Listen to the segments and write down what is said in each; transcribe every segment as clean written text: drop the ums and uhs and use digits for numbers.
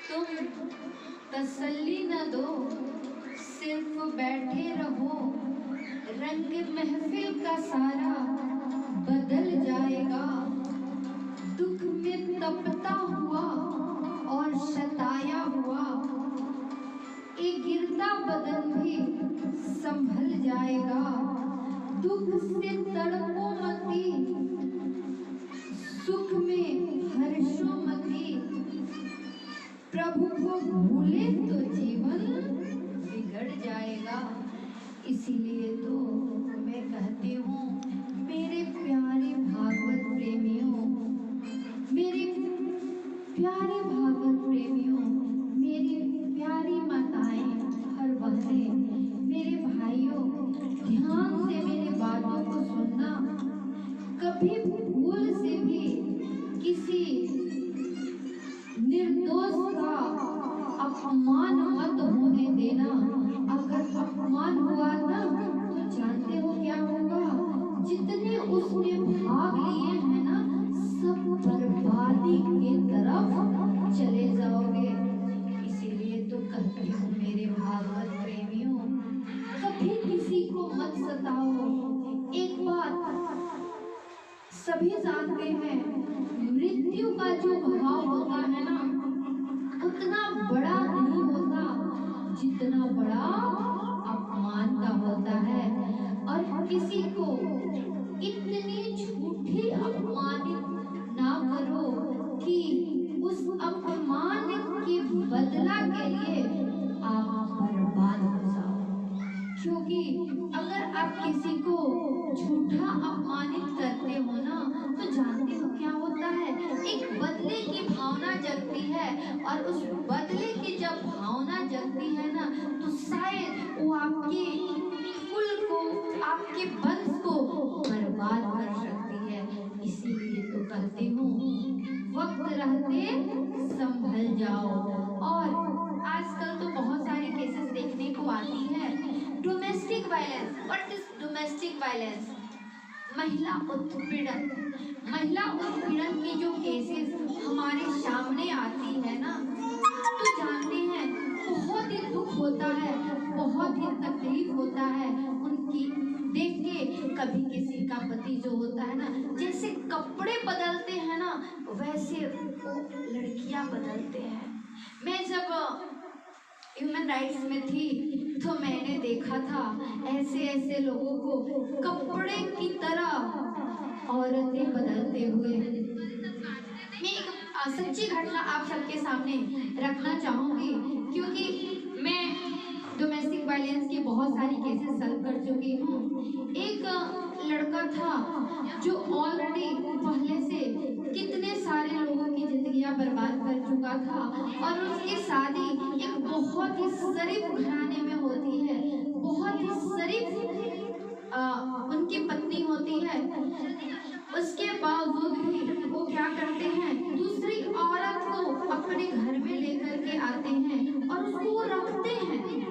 तुम तसल्ली न दो, सिर्फ बैठे रहो, रंग महफिल का सारा बदल जाएगा। दुख में तपता हुआ और सताया हुआ एक गिरता बदन भी संभल जाएगा। दुख से तड़पो मती, सुख में हर्षो मती, प्रभु को भूले तो जीवन बिगड़ जाएगा। इसीलिए तो मैं कहती हूँ मेरे प्यारे भागवत प्रेमियों, मेरे प्यारे भागवत प्रेमियों, मेरी प्यारी माताएं और बहनें, मेरे भाइयों, ध्यान से मेरी बातों को सुनना। कभी भूल से भी किसी निर्दोष का अपमान मत होने देना। अगर अपमान हुआ ना तो जानते हो क्या होगा? जितने उसने भाग लिए हैं ना, सब बर्बादी की तरफ चले जाओगे। इसीलिए तो कहती हूँ मेरे भागवत प्रेमियों, कभी किसी को मत सताओ। एक बात सभी जानते हैं, मृत्यु का जो भाव होता है ना, उतना बड़ा नहीं होता जितना बड़ा अपमान का होता है। और किसी को इतनी झूठी अपमानित ना करो कि उस अपमान के बदला के लिए आप बर्बाद हो जाओ। क्योंकि अगर आप किसी को झूठा अपमानित करते हो ना, तो जानते हो क्या होता है? एक बदले की भावना जगती है, और उस बदले की जब भावना जगती है ना, तो शायद वो आपके कुल को, आपके वंश को बर्बाद कर सकती है। इसीलिए तो कहती हूँ वक्त रहते संभल जाओ। और आजकल तो बहुत सारी केसेस देखने को आती है। Domestic violence. What is domestic violence? महिला उत्पीड़न। महिला उत्पीड़न की जो केसेस हमारे सामने आती है ना, तो जानते हैं बहुत ही दुख होता है, बहुत ही तकलीफ होता है उनकी देख के। कभी किसी का पति जो होता है ना, जैसे कपड़े बदलते हैं ना, वैसे वो लड़कियां बदलते हैं। मैं जब ह्यूमन राइट्स में थी तो मैंने देखा था ऐसे ऐसे लोगों को कपड़े की तरह औरतें बदलते हुए। मैं एक सच्ची घटना आप सबके सामने रखना चाहूंगी, क्योंकि मैं डोमेस्टिक वायलेंस के बहुत सारी केसेस सॉल्व कर चुकी हूँ। एक लड़का था जो ऑलरेडी पहले से कितने सारे लोगों की जिंदगियां बर्बाद कर चुका था, और उसकी शादी एक बहुत ही शरीफ घराने में होती है, बहुत ही शरीफ उनकी पत्नी होती है। उसके बावजूद भी वो क्या करते हैं, दूसरी औरत को अपने घर में लेकर के आते हैं और उसको वो रखते हैं।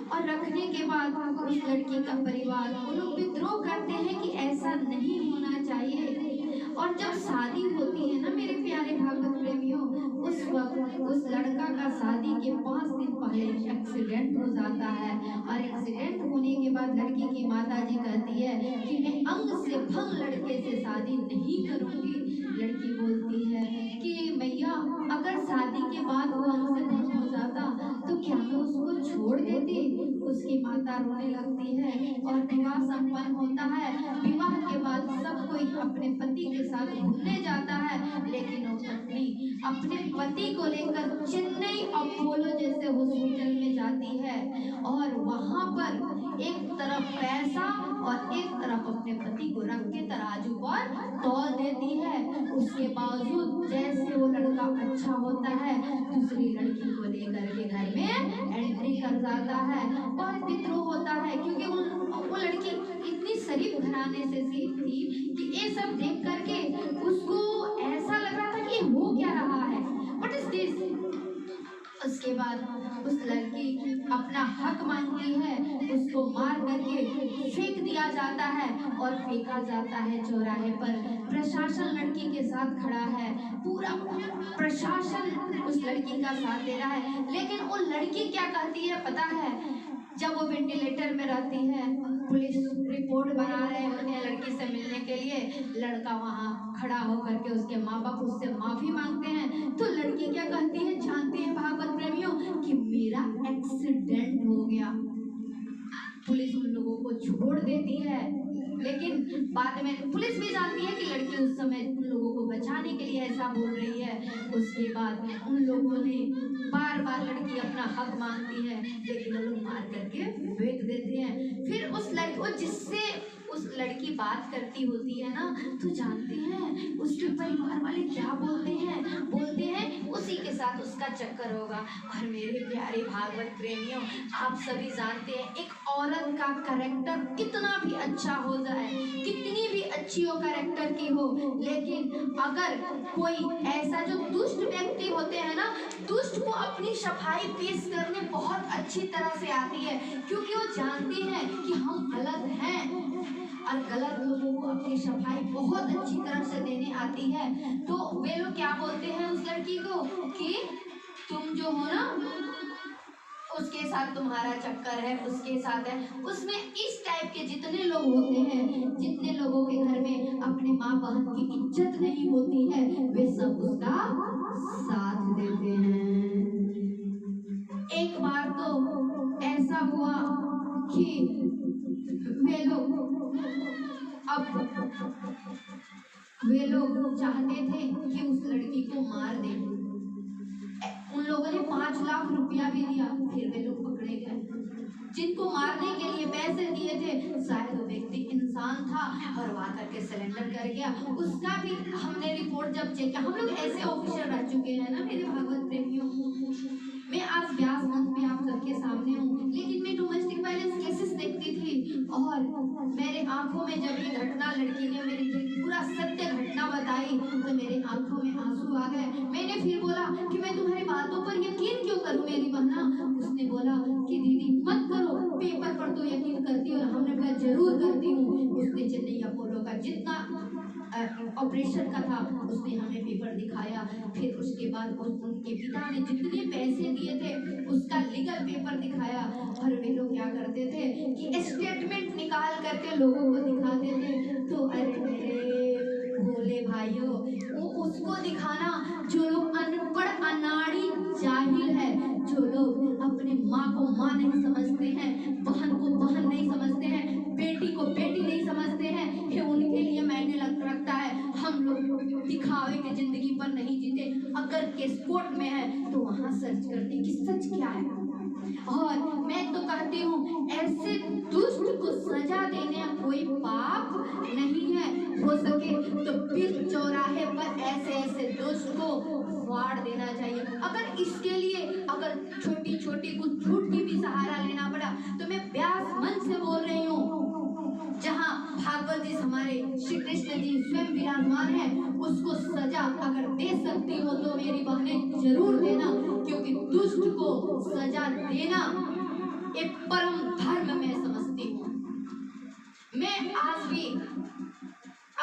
और रखने के बाद उस लड़की का परिवार वो लोग विद्रोह करते हैं कि ऐसा नहीं होना चाहिए। और जब शादी होती है ना मेरे प्यारे भागवत प्रेमियों, उस वक्त उस लड़का का शादी के 5 दिन पहले एक्सीडेंट हो जाता है। और एक्सीडेंट होने के बाद लड़की की माता जी कहती है कि मैं अंग से भंग लड़के से शादी नहीं करूंगी। लड़की बोलती है कि मैया, अगर शादी के बाद वो अंग से भंग हो जाता तो क्या मैं उसको छोड़ देती? उसकी माता रोने लगती है और विवाह संपन्न होता है। विवाह के बाद सब कोई अपने पति के साथ घूमने जाता है, लेकिन वो पत्नी अपने पति को लेकर चेन्नई अपोलो जैसे हॉस्पिटल में जाती है, और वहां पर एक तरफ पैसा और एक तरफ अपने पति को रख के तराजू पर तौल देती है। उसके बावजूद जैसे वो लड़का अच्छा होता है, दूसरी लड़की को लेकर के घर में एंट्री कर जाता है। बहुत विद्रोह होता है, क्योंकि वो लड़की इतनी शरीफ घराने से थी कि ये सब देख करके उसको ऐसा लग रहा था कि हो क्या रहा है, व्हाट इज दिस। उसके बाद उस लड़की अपना हक मांगती है, उसको मार करके फेंक दिया जाता है और फेंका जाता है चौराहे पर। प्रशासन लड़की के साथ खड़ा है, पूरा प्रशासन उस लड़की का साथ दे रहा है। लेकिन वो लड़की क्या कहती है पता है? जब वो वेंटिलेटर में रहती है, पुलिस रिपोर्ट बना रहे होते हैं लड़की से मिलने के लिए, लड़का वहां खड़ा होकर के उसके माँ बाप उससे माफी मांगते हैं। तो लड़की क्या कहती है जानते हैं भागवत प्रेमियों, कि मेरा एक्सीडेंट हो गया। पुलिस उन लोगों को छोड़ देती है, लेकिन बाद में पुलिस भी जानती है कि लड़की उस समय उन लोगों को बचाने के लिए ऐसा बोल रही है। उसके बाद उन लोगों ने बार बार लड़की अपना हक मांगती है, लेकिन वो लोग मार करके फेंक देते हैं। फिर उस लड़की को जिससे उस लड़की बात करती होती है ना, तो जानते हैं उसके परिवार वाले क्या बोलते हैं उसी के साथ उसका चक्कर होगा। और मेरे प्यारे भागवत प्रेमियों, आप सभी जानते हैं एक औरत का कैरेक्टर कितना भी अच्छा हो जाए, कितनी भी अच्छी हो कैरेक्टर की हो, लेकिन अगर कोई ऐसा जो दुष्ट व्यक्ति होते हैं ना, दुष्ट को अपनी सफाई पेश करने बहुत अच्छी तरह से आती है, क्योंकि वो जानते हैं कि हम गलत हैं और गलत लोगों को अपनी सफाई बहुत अच्छी तरह से देने आती है। तो वे लोग क्या बोलते हैं उस लड़की को कि तुम जो हो ना उसके साथ तुम्हारा चक्कर है, उसके साथ है। उसमें इस टाइप के जितने लोग होते हैं, जितने लोगों के घर में अपने माँ बहन की इज्जत नहीं होती है, वे सब उसका साथ देते हैं। एक बार तो ऐसा हुआ कि वे लोग चाहते थे कि उस लड़की को मार दें। उन लोगों ने 5 लाख रुपया भी दिया, फिर वे लोग पकड़े गए। जिनको मारने के लिए पैसे दिए थे, शायद वो व्यक्ति इंसान था और वो आकर के सिलेंडर कर गया। उसका भी हमने रिपोर्ट जब चेक किया, हम लोग ऐसे ऑफिसर रह चुके हैं ना मेरे भागवत प्रेमियों। मैं आज व्यास मंच पे आप सबके सामने हूँ, लेकिन मैं डोमेस्टिक वायलेंस केसेस देखती थी और मेरे आंखों में जब ये घटना लड़की ने मेरी पूरा सत्य घटना बताई, तो मेरे आंखों में आंसू आ गए। मैंने फिर बोला कि मैं तुम्हारी बातों पर यकीन क्यों करूं मेरी बहना? उसने बोला कि दीदी मत करो, पेपर पर तो यकीन करती हो। हमने कहा जरूर करती हूँ। उसने चेन्नई अपोलो का जितना ऑपरेशन का था उसने हमें पेपर दिखाया। फिर उसके बाद उनके पिता ने जितने पैसे दिए थे उसका लीगल पेपर दिखाया। और वे लोग क्या करते थे कि स्टेटमेंट निकाल करके लोगों को दिखाते थे। तो अरे मेरे भोले भाइयों, वो उसको दिखाना जो लोग अनपढ़ अनाड़ी जाहिल है, जो लोग अपने माँ को माँ नहीं समझते हैं, बहन को बहन नहीं समझते हैं, बेटी को बेटी नहीं समझते हैं, ये उनके लिए मैंने लगता है हम लोग दिखावे के जिंदगी पर नहीं जीते। अगर केस कोर्ट में है तो वहाँ सर्च करते कि सच क्या है। और मैं तो कहती हूँ ऐसे दुष्ट को सजा देने कोई पाप नहीं है। हो सके तो फिर चौराहे पर ऐसे दुष्ट को फाड़ देना चाहिए। अगर इसके लिए अगर छोटी छोटी कुछ झूठ की भी सहारा लेना पड़ा, तो मैं व्यास मंच से बोल रही हूँ, जहाँ भागवत जी हमारे श्री कृष्ण जी स्वयं विराजमान है, उसको सजा अगर दे सकती हो तो मेरी बहनें जरूर देना, क्योंकि दुष्ट को सजा देना एक परम धर्म में समझती हूँ। मैं आज भी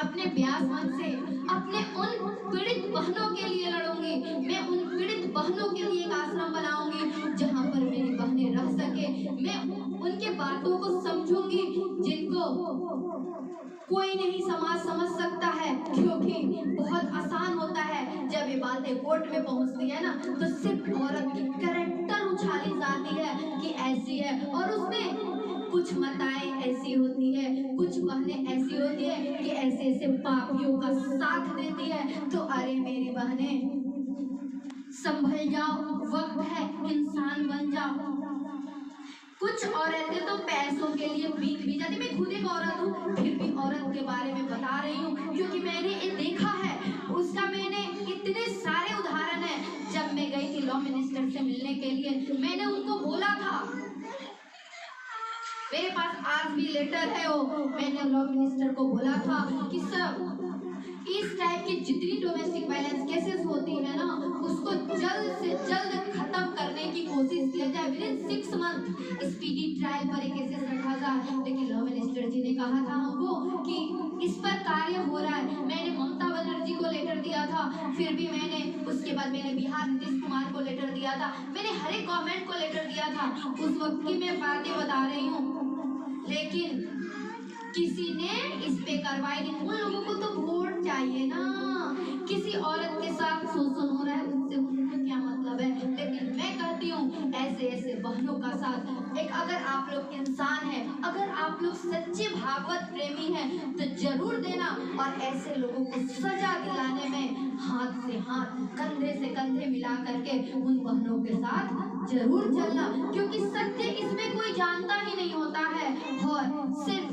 अपने व्यास मंच से अपने उन पीड़ित बहनों के लिए लड़ूंगी। मैं उन पीड़ित बहनों के लिए एक आश्रम बनाऊंगी जहां पर मेरी बहनें रह सके। मैं उनके बातों को समझूंगी जिनको कोई नहीं समाज समझ सकता है, क्योंकि बहुत आसान होता है जब ये बातें कोर्ट में पहुंचती है ना, तो सिर्फ औरत की कैरेक्टर उछाली जाती है कि ऐसी है, और उसमें कुछ माताएं ऐसी होती है, कुछ बहनें ऐसी होती है कि ऐसे ऐसे पापियों का साथ देती है। तो अरे मेरी बहनें संभल जाओ, वक्त है, इंसान बन जाओ। कुछ औरतें तो पैसों के लिए बिक भी जाती। मैं खुद एक औरत हूँ, फिर भी औरत के बारे में बता रही हूँ, क्योंकि मैंने ये देखा है। उसका मैंने इतने सारे उदाहरण है। जब मैं गई थी लॉ मिनिस्टर से मिलने के लिए, मैंने उनको बोला था, मेरे पास आज भी लेटर है वो, मैंने लॉ मिनिस्टर को बोला था कि सर इस टाइप की जितनी डोमेस्टिक वायलेंस केसेस होती है ना, उसको जल्द से जल्द खत्म करने नेक्स्ट मंथ स्पीडी ट्रायल पर एक केसेस रखा था, लेकिन लॉ मिनिस्टर जी ने कहा था हमको कि इस पर कार्य हो रहा है। मैंने ममता बनर्जी को लेटर दिया था, फिर भी मैंने उसके बाद मैंने बिहार नीतीश कुमार को लेटर दिया था, मैंने हर एक गवर्नमेंट को लेटर दिया था। उस वक्त की मैं बातें बता रही हूँ, लेकिन किसी ने इस पे कार्रवाई नहीं। उन लोगों को तो वोट चाहिए ना, किसी औरत के साथ शोषण हो रहा है उससे उनको क्या मतलब है। लेकिन मैं कहती हूँ ऐसे ऐसे बहनों का साथ एक, अगर आप लोग इंसान हैं, अगर आप लोग सच्चे भागवत प्रेमी हैं तो जरूर देना, और ऐसे लोगों को सजा दिलाने में हाथ से हाथ कंधे से कंधे मिला करके उन बहनों के साथ जरूर चलना, क्योंकि सत्य इसमें कोई जानता ही नहीं होता है, और सिर्फ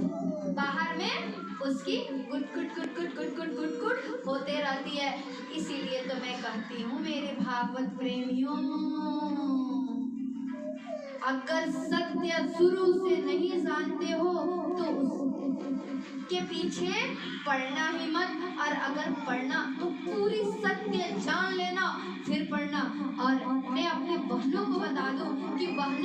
बाहर में उसकी गुट गुट गुट गुट गुट गुट गुट गुट होते रहती है। इसीलिए तो मैं कहती हूँ मेरे भागवत प्रेमियों, अगर सत्य शुरू से नहीं जानते हो तो उसके पीछे पढ़ना ही मत, और अगर पढ़ना तो पूरी सत्य जान लेना फिर पढ़ना। और मैं अपने बहनों को बता दूं कि बहनों